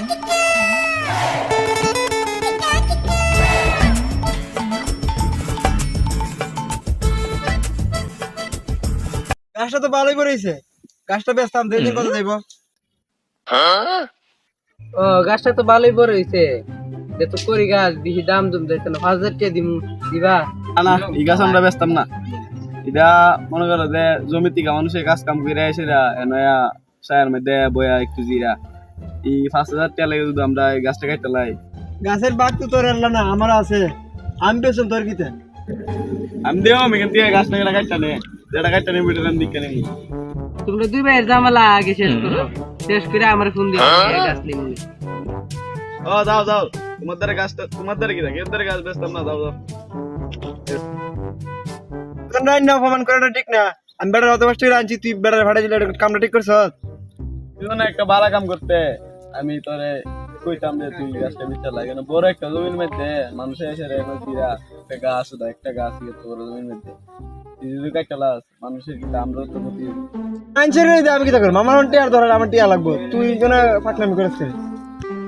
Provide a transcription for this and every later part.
গাছটা তো ভালোই পড়েছে, গাছটা বেচতাম দিন কত যাইব? ও গাছটা তো ভালোই বড় হইছে, যে তো করি গাছ বেশি দাম দুম দিতে না, 5,000 টাকা দিবা। না এই গাছ আমরা বেচতাম না। এটা মনে করো যে জমি থেকে মানুষের কাজ কাম করে এসে এনয়া সায়ের মধ্যে বয়া একটু জিরা এই 5,000 টাকা লাগে যদি আমরা এই গাছটা কাটতে লাই। গাছের বাগ তো তোর এলা না, আমার আছে, আমি বেচুম তোর কিতে। আমি দেও আমি কিন্তু এই গাছটা কাটতে নে, যেটা কাটতে নে বিটার দিকে নেই। তোমরা দুই ভাইয়ের জামালা আগে শেষ করো, শেষ করে আমার ফোন দিও, গাছ নিয়ে নিবি। ও যাও যাও, তোমাদের গাছটা তোমাদের কি থাকে, এদের গাছ বেচতাম না, যাও যাও। না অপমান করাটা ঠিক না। আমি বেটার অত কষ্ট করে আনছি, তুই বেটার ভাড়া দিলে কামটা ঠিক করছ? তুই না একটা ভালো কাম করতে, আমি তোরে কইতাম যে তুই গাছটা বিচার লাগে না, বড় একটা জমির মধ্যে মানুষের এসে রেখে দিরা একটা গাছ শুধু একটা গাছ গেছে বড় জমির মধ্যে, তুই যদি কাটতে লাস মানুষের কিন্তু আমরা তো ক্ষতি হবে। আনছে রে, আমি কি করব? আমার টিয়ার ধরে আমার টিয়া লাগবো, তুই যেন ফাটলামি করেছিস।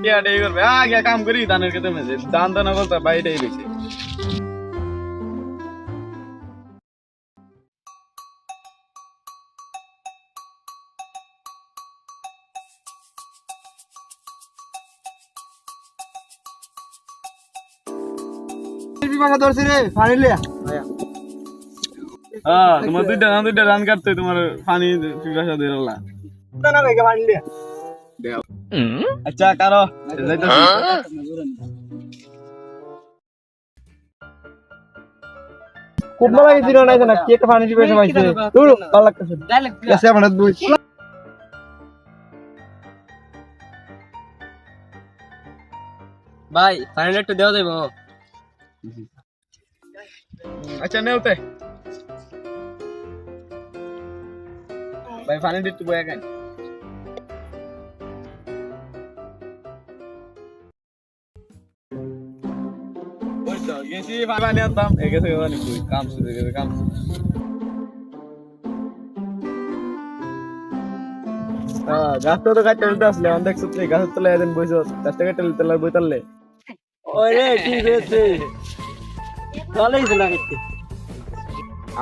কি আডে করবে আগে কাম করি ধানের খেতে মেঝে ধান দানা বলতে বাইরেই বেশি। বিভাগে ধরছি রে, পানি লিয়া। হ্যাঁ তোমার দুইটা ধান কাটতে তোমার পানি পিপাসা দিয়ে রলা। না ভাই, পানি লিয়া। আচ্ছা কারো যাইতাছি। খুব ভালো লাগছিল না, না কি একটা পানি পিপাসা পাইছে, দূর ভালো লাগতেছে। এসে আমার দুই ভাই ফাইনাল একটু দেওয়া যাইব? আচ্ছা নেওতে ভাই পানি দিতে বয়া কেন গেছি পানি আনতাম এগেছে কাম শুরু হয়ে গেছে কাম। গাছটা তো কাটতে নিতে আসলে আমি দেখছো তুই গাছের তলায় একদিন বইছ, গাছটা কাটতে নিতে বই তারলে ওরে ঠিক আছে, ভালো হইছে না কিতে।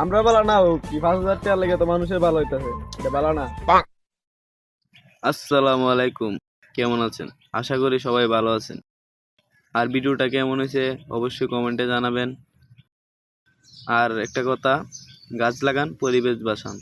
আমরা ভালো না হোক কি 5,000 টাকা লাগে তো মানুষের ভালো হইতাছে, এটা ভালো না। আসসালামু আলাইকুম, কেমন আছেন? আশা করি সবাই ভালো আছেন। আর ভিডিওটা কেমন হয়েছে অবশ্যই কমেন্টে জানাবেন। আর একটা কথা, গাছ লাগান, পরিবেশ বাঁচান।